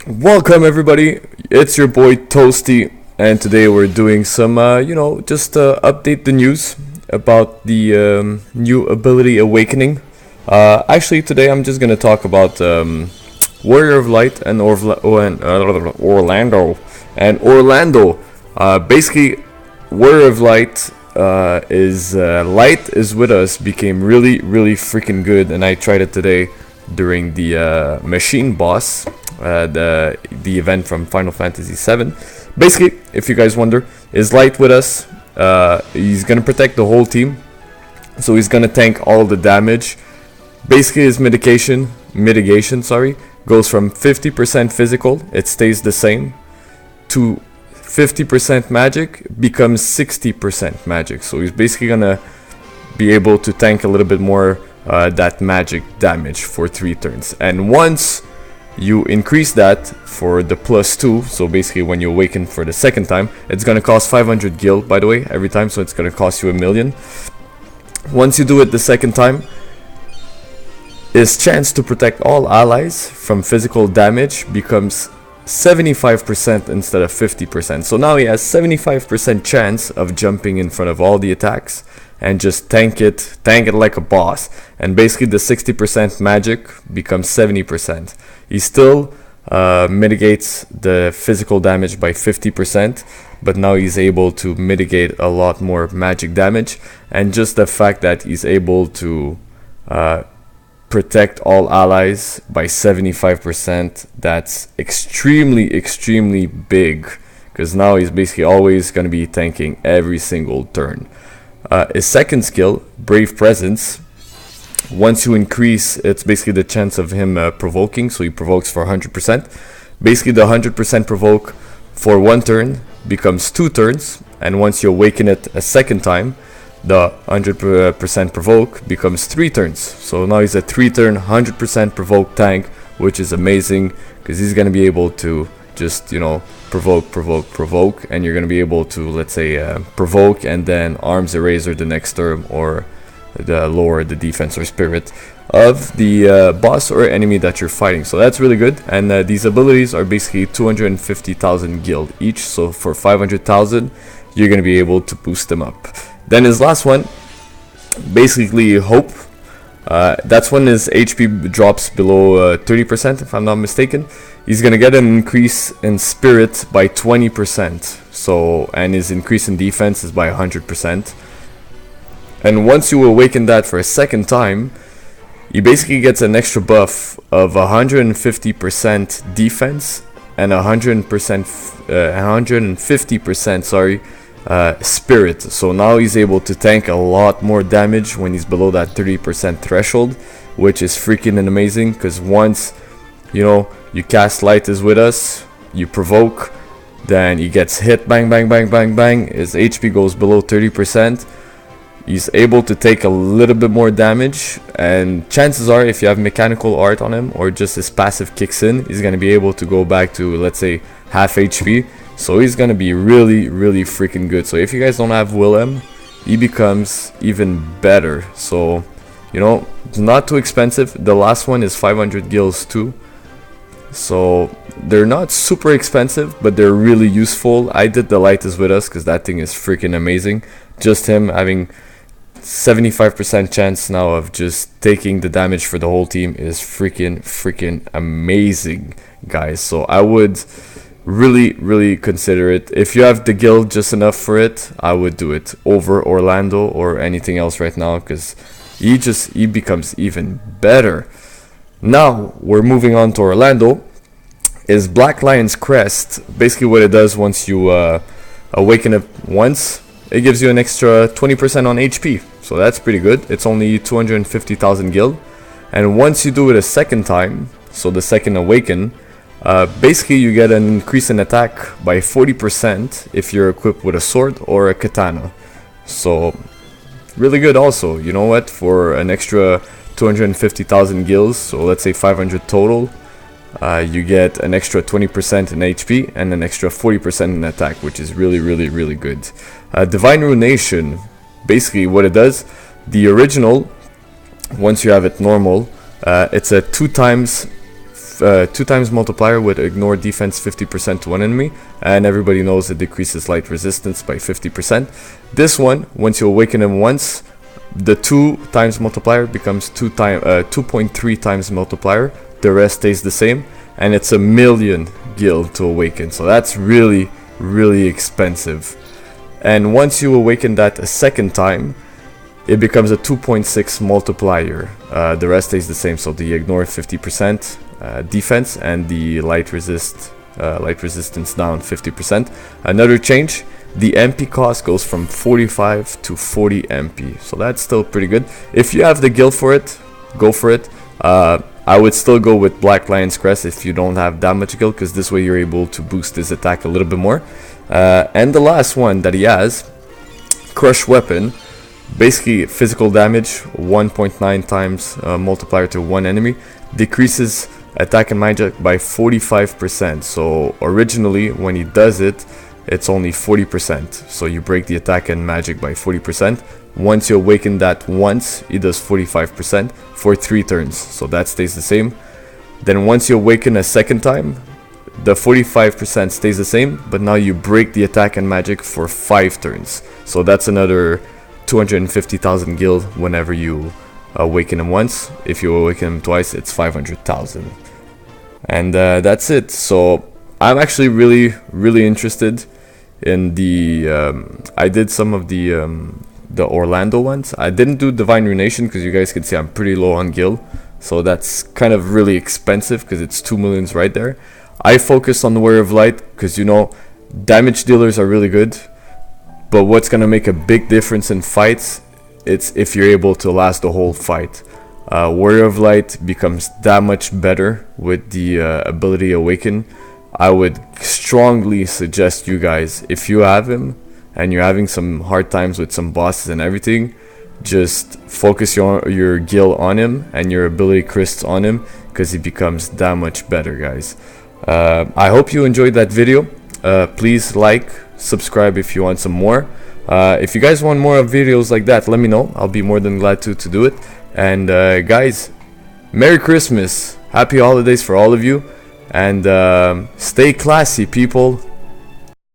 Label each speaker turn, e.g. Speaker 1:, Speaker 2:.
Speaker 1: Welcome everybody, it's your boy Toasty, and today we're doing some, just update the news about the new ability Awakening. Actually, today I'm just gonna talk about Warrior of Light and Orlando. And Orlando, basically, Warrior of Light is Light is with us became really, really freaking good, and I tried it today during the machine boss, the event from Final Fantasy VII. Basically, if you guys wonder, is Light with us? He's gonna protect the whole team, so he's gonna tank all the damage. Basically, his mitigation, goes from 50% physical, it stays the same, to 50% magic becomes 60% magic. So he's basically gonna be able to tank a little bit more that magic damage for 3 turns. And once you increase that for the +2, so basically when you awaken for the second time, it's gonna cost 500 gil, by the way, every time, so it's gonna cost you 1,000,000. Once you do it the second time, his chance to protect all allies from physical damage becomes 75% instead of 50%. So now he has 75% chance of jumping in front of all the attacks and just tank it like a boss. And basically the 60% magic becomes 70%. He still mitigates the physical damage by 50%, but now he's able to mitigate a lot more magic damage. And just the fact that he's able to protect all allies by 75%, that's extremely big, because now he's basically always going to be tanking every single turn. His second skill, Brave Presence, once you increase, it's basically the chance of him provoking, so he provokes for 100%. Basically the 100% provoke for 1 turn becomes 2 turns, and once you awaken it a second time, the 100% provoke becomes 3 turns. So now he's a 3-turn 100% provoke tank, which is amazing, because he's going to be able to just, provoke, and you're going to be able to, let's say, provoke and then arms eraser the next turn, or lower the defense or spirit of the boss or enemy that you're fighting. So that's really good. And these abilities are basically 250,000 gil each, so for 500,000 you're going to be able to boost them up. Then his last one, basically Hope. That's when his HP drops below 30%, if I'm not mistaken. He's gonna get an increase in spirit by 20%. So, and his increase in defense is by 100%. And once you awaken that for a second time, he basically gets an extra buff of 150% defense and 150%, spirit. So now he's able to tank a lot more damage when he's below that 30% threshold, which is freaking amazing, because once you cast Light is with us, you provoke, then he gets hit, bang, his HP goes below 30%, he's able to take a little bit more damage, and chances are, if you have mechanical art on him or just his passive kicks in, he's going to be able to go back to, let's say, half HP. So he's gonna be really freaking good. So if you guys don't have Willem, he becomes even better. So it's not too expensive. The last one is 500 gils too, so they're not super expensive, but they're really useful. I did the Light is with us because that thing is freaking amazing. Just him having 75% chance now of just taking the damage for the whole team is freaking amazing, guys. So I would really consider it. If you have the guild just enough for it, I would do it over Orlando or anything else right now, because he becomes even better. Now we're moving on to Orlando. Is Black Lion's Crest. Basically what it does, once you awaken it once, it gives you an extra 20% on HP, so that's pretty good. It's only 250,000 gil, and once you do it a second time, so the second awaken, basically you get an increase in attack by 40% if you're equipped with a sword or a katana. So really good also. You know what, for an extra 250,000 gils, so let's say 500 total, you get an extra 20% in HP and an extra 40% in attack, which is really good. Divine Ruination, basically what it does, the original, once you have it normal, it's a 2 times 2 times multiplier with ignore defense 50% to one enemy, and everybody knows it decreases light resistance by 50%. This one, once you awaken him once, the 2 times multiplier becomes 2.3 times multiplier. The rest stays the same, and it's 1,000,000 gil to awaken, so that's really expensive. And once you awaken that a second time, it becomes a 2.6 multiplier. The rest stays the same, so the ignore 50% defense, and the light resistance down 50%. Another change, the MP cost goes from 45 to 40 MP, so that's still pretty good. If you have the gil for it, go for it. I would still go with Black Lion's Crest if you don't have that much gil, because this way you're able to boost his attack a little bit more. And the last one that he has, Crush Weapon, basically physical damage 1.9 times multiplier to one enemy, decreases attack and magic by 45%. So originally when he does it, it's only 40%, so you break the attack and magic by 40%. Once you awaken that once, he does 45% for 3 turns, so that stays the same. Then once you awaken a second time, the 45% stays the same, but now you break the attack and magic for 5 turns, so that's another 250,000 gil whenever you awaken him once. If you awaken him twice, it's 500,000. And that's it. So I'm actually really interested in the I did some of the Orlandeau ones. I didn't do Divine Ruination because you guys can see I'm pretty low on gil, so that's kind of really expensive because it's 2 millions right there. I focused on the Warrior of Light because, you know, damage dealers are really good, but what's gonna make a big difference in fights, it's if you're able to last the whole fight. Warrior of Light becomes that much better with the ability Awaken. I would strongly suggest you guys, if you have him and you're having some hard times with some bosses and everything, just focus your gil on him and your ability crysts on him, because he becomes that much better, guys. I hope you enjoyed that video. Please like, subscribe if you want some more. If you guys want more videos like that, let me know. I'll be more than glad to do it. And guys, Merry Christmas, Happy Holidays for all of you, and stay classy, people.